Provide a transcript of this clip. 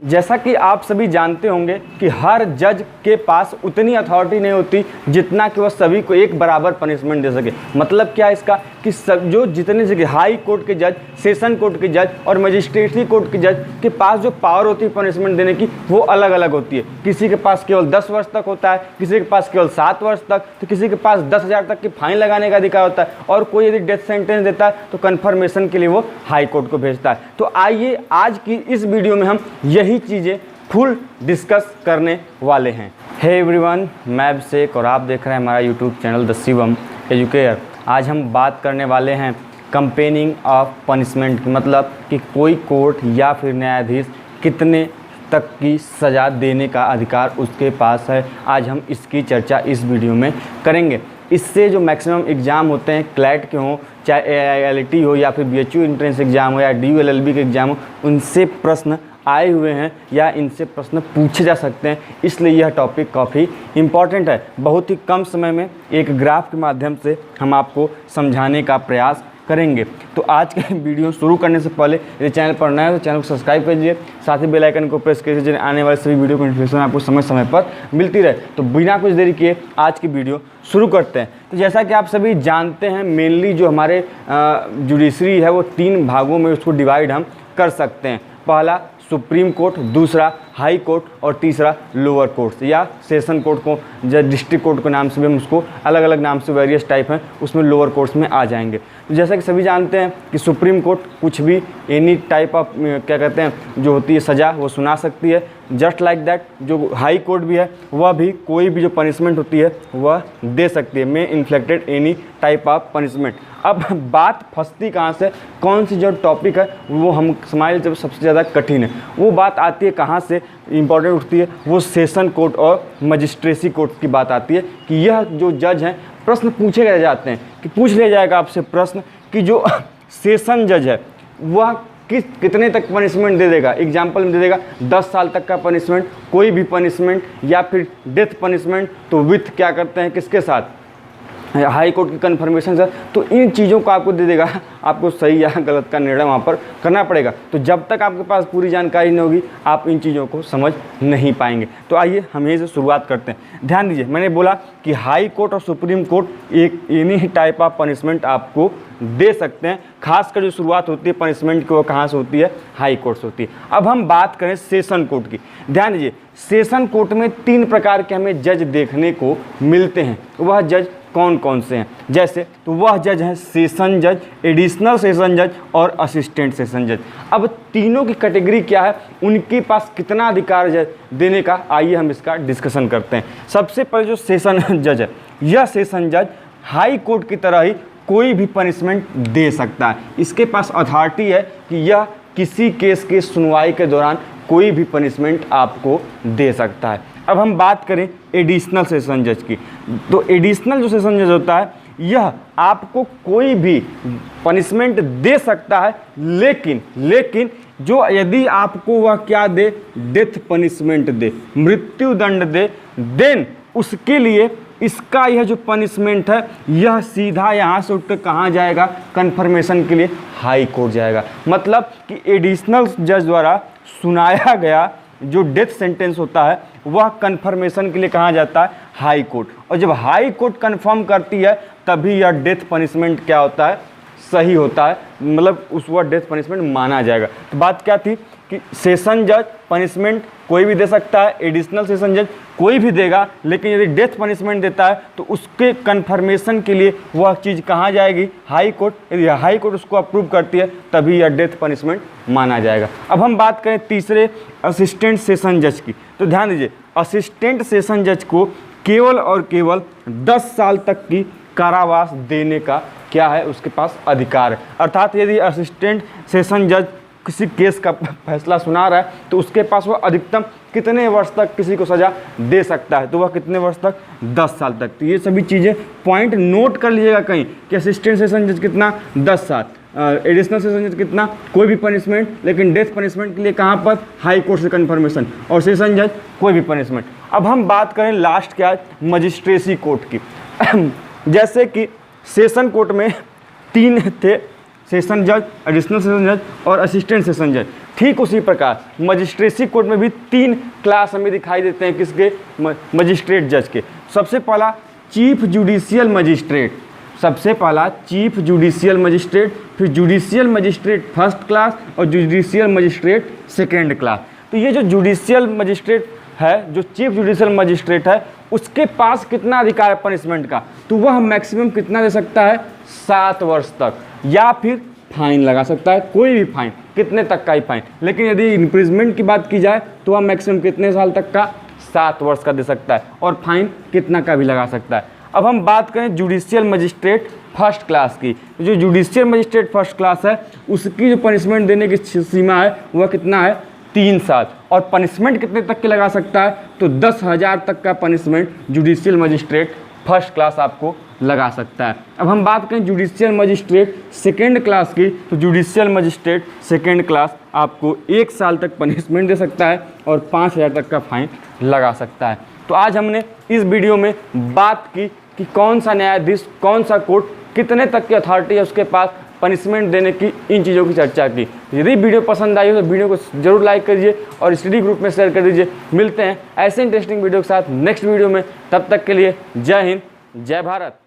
जैसा कि आप सभी जानते होंगे कि हर जज के पास उतनी अथॉरिटी नहीं होती जितना कि वह सभी को एक बराबर पनिशमेंट दे सके। मतलब क्या है इसका कि जो जितने जगह हाई कोर्ट के जज, सेशन कोर्ट के जज और मजिस्ट्रेटी कोर्ट के जज के पास जो पावर होती है पनिशमेंट देने की वो अलग अलग होती है। किसी के पास केवल 10 वर्ष तक होता है, किसी के पास केवल 7 वर्ष तक, तो किसी के पास 10,000 तक की फाइन लगाने का अधिकार होता है और कोई यदि डेथ सेंटेंस देता है तो कन्फर्मेशन के लिए वो हाई कोर्ट को भेजता है। तो आइए आज की इस वीडियो में हम यही चीज़ें फुल डिस्कस करने वाले हैं। हे एवरीवन, मैं अभिषेक और आप देख रहे हैं हमारा YouTube channel the Shivam educare. आज हम बात करने वाले हैं कंपेनिंग ऑफ पनिशमेंट की, मतलब कि कोई कोर्ट या फिर न्यायाधीश कितने तक की सज़ा देने का अधिकार उसके पास है। आज हम इसकी चर्चा इस वीडियो में करेंगे। इससे जो मैक्सिमम एग्ज़ाम होते हैं, क्लैट के हों, चाहे AILT हो या फिर BHU एंट्रेंस एग्ज़ाम हो या DU LLB के एग्ज़ाम हो, उनसे प्रश्न आए हुए हैं या इनसे प्रश्न पूछे जा सकते हैं। इसलिए यह टॉपिक काफ़ी इम्पॉर्टेंट है। बहुत ही कम समय में एक ग्राफ के माध्यम से हम आपको समझाने का प्रयास करेंगे। तो आज के वीडियो शुरू करने से पहले यदि चैनल पर नया है तो चैनल को सब्सक्राइब कीजिए, साथ ही बेल आइकन को प्रेस कीजिए जिन्हें आने वाले सभी वीडियो की नोटिफिकेशन आपको समय समय पर मिलती रहे। तो बिना कुछ देरी किए आज की वीडियो शुरू करते हैं। तो जैसा कि आप सभी जानते हैं, मेनली जो हमारे जुडिशरी है वो 3 भागों में उसको डिवाइड हम कर सकते हैं। पहला सुप्रीम कोर्ट, दूसरा हाई कोर्ट और तीसरा लोअर कोर्ट या सेशन कोर्ट को डिस्ट्रिक्ट कोर्ट के नाम से भी हम उसको अलग अलग नाम से वेरियस टाइप हैं उसमें लोअर कोर्ट्स में आ जाएंगे। तो जैसा कि सभी जानते हैं कि सुप्रीम कोर्ट कुछ भी एनी टाइप ऑफ क्या कहते हैं जो होती है सज़ा वो सुना सकती है। जस्ट लाइक दैट जो हाई कोर्ट भी है वह भी कोई भी जो पनिशमेंट होती है वह दे सकती है, may inflicted any type of punishment. अब बात फंसती कहाँ से, कौन सी जो टॉपिक है वो हम हमारे जब सबसे ज़्यादा कठिन है वो बात आती है कहाँ से इम्पॉर्टेंट उठती है, वो सेशन कोर्ट और मजिस्ट्रेसी कोर्ट की बात आती है कि यह जो जज हैं प्रश्न पूछे गए जाते हैं कि पूछ लिया जाएगा आपसे प्रश्न कि जो सेशन जज है वह कितने तक पनिशमेंट दे देगा। एग्जाम्पल में दे देगा 10 साल तक का पनिशमेंट, कोई भी पनिशमेंट या फिर डेथ पनिशमेंट, तो विथ क्या करते हैं किसके साथ, हाई कोर्ट की कन्फर्मेशन से। तो इन चीज़ों को आपको दे देगा, आपको सही या गलत का निर्णय वहाँ पर करना पड़ेगा। तो जब तक आपके पास पूरी जानकारी नहीं होगी आप इन चीज़ों को समझ नहीं पाएंगे। तो आइए हम यहीं से शुरुआत करते हैं। ध्यान दीजिए, मैंने बोला कि हाई कोर्ट और सुप्रीम कोर्ट एक एनी टाइप ऑफ पनिशमेंट आपको दे सकते हैं। खासकर जो शुरुआत होती है पनिशमेंट की वो कहाँ से होती है, हाई कोर्ट से होती है। अब हम बात करें सेशन कोर्ट की। ध्यान दीजिए, सेशन कोर्ट में 3 प्रकार के हमें जज देखने को मिलते हैं। वह जज कौन कौन से हैं, जैसे तो वह जज हैं सेशन जज, एडिशनल सेशन जज और असिस्टेंट सेशन जज। अब तीनों की कैटेगरी क्या है, उनके पास कितना अधिकार जज देने का, आइए हम इसका डिस्कशन करते हैं। सबसे पहले जो सेशन जज है, यह सेशन जज हाई कोर्ट की तरह ही कोई भी पनिशमेंट दे सकता है। इसके पास अथॉरिटी है कि यह किसी केस के सुनवाई के दौरान कोई भी पनिशमेंट आपको दे सकता है। अब हम बात करें एडिशनल सेशन जज की, तो एडिशनल जो सेशन जज होता है यह आपको कोई भी पनिशमेंट दे सकता है, लेकिन जो यदि आपको वह क्या दे, डेथ पनिशमेंट दे, मृत्यु दंड दे, देन उसके लिए इसका यह जो पनिशमेंट है यह सीधा यहाँ से उठकर कहाँ जाएगा, कन्फर्मेशन के लिए हाई कोर्ट जाएगा। मतलब कि एडिशनल जज द्वारा सुनाया गया जो डेथ सेंटेंस होता है वह कन्फर्मेशन के लिए कहाँ जाता है, हाई कोर्ट। और जब हाई कोर्ट कन्फर्म करती है तभी यह डेथ पनिशमेंट क्या होता है, सही होता है, मतलब उस वह डेथ पनिशमेंट माना जाएगा। तो बात क्या थी कि सेशन जज पनिशमेंट कोई भी दे सकता है, एडिशनल सेशन जज कोई भी देगा, लेकिन यदि डेथ पनिशमेंट देता है तो उसके कन्फर्मेशन के लिए वह चीज़ कहाँ जाएगी, हाई कोर्ट। यदि हाई कोर्ट उसको अप्रूव करती है तभी यह डेथ पनिशमेंट माना जाएगा। अब हम बात करें तीसरे असिस्टेंट सेशन जज की, तो ध्यान दीजिए, असिस्टेंट सेशन जज को केवल और केवल 10 साल तक की कारावास देने का क्या है, उसके पास अधिकार है। अर्थात यदि असिस्टेंट सेशन जज किसी केस का फैसला सुना रहा है तो उसके पास वह अधिकतम कितने वर्ष तक किसी को सज़ा दे सकता है, तो वह कितने वर्ष तक, 10 साल तक। तो ये सभी चीज़ें पॉइंट नोट कर लीजिएगा कहीं कि असिस्टेंट सेशन जज कितना, 10 साल, एडिशनल सेशन जज कितना, कोई भी पनिशमेंट, लेकिन डेथ पनिशमेंट के लिए कहाँ पर, हाई कोर्ट से कन्फर्मेशन, और सेशन जज कोई भी पनिशमेंट। अब हम बात करें लास्ट क्या है, मजिस्ट्रेसी कोर्ट की। जैसे कि सेशन कोर्ट में 3 थे, सेशन जज, एडिशनल सेशन जज और असिस्टेंट सेशन जज। ठीक उसी प्रकार मजिस्ट्रेसी कोर्ट में भी 3 क्लास हमें दिखाई देते हैं किसके, मजिस्ट्रेट जज के। सबसे पहला चीफ जुडिशियल मजिस्ट्रेट, सबसे पहला चीफ जुडिशियल मजिस्ट्रेट, फिर जुडिशियल मजिस्ट्रेट फर्स्ट क्लास और जुडिशियल मजिस्ट्रेट सेकेंड क्लास। तो ये जो जुडिशियल मजिस्ट्रेट है, जो चीफ जुडिशियल मजिस्ट्रेट है, उसके पास कितना अधिकार है पनिशमेंट का, तो वह मैक्सिमम कितना दे सकता है, 7 वर्ष तक, या फिर फाइन लगा सकता है, कोई भी फाइन, कितने तक का ही फाइन। लेकिन यदि इम्प्रिजमेंट की बात की जाए तो वह मैक्सिमम कितने साल तक का, 7 वर्ष का दे सकता है, और फाइन कितना का भी लगा सकता है। अब हम बात करें जुडिशियल मजिस्ट्रेट फर्स्ट क्लास की। जो जुडिशियल मजिस्ट्रेट फर्स्ट क्लास है उसकी जो पनिशमेंट देने की सीमा है वह कितना है, 3 साल, और पनिशमेंट कितने तक की लगा सकता है, तो 10,000 तक का punishment judicial magistrate first class आपको लगा सकता है। अब हम बात करें जुडिशियल मजिस्ट्रेट सेकेंड क्लास की, तो जुडिशियल मजिस्ट्रेट सेकेंड क्लास आपको 1 साल तक पनिशमेंट दे सकता है और 5,000 तक का फाइन लगा सकता है। तो आज हमने इस वीडियो में बात की कि कौन सा न्यायाधीश, कौन सा कोर्ट कितने तक की अथॉरिटी है उसके पास पनिशमेंट देने की, इन चीज़ों की चर्चा की। यदि वीडियो पसंद आई हो तो वीडियो को जरूर लाइक करिए और स्टडी ग्रुप में शेयर कर दीजिए। मिलते हैं ऐसे इंटरेस्टिंग वीडियो के साथ नेक्स्ट वीडियो में, तब तक के लिए जय हिंद, जय भारत।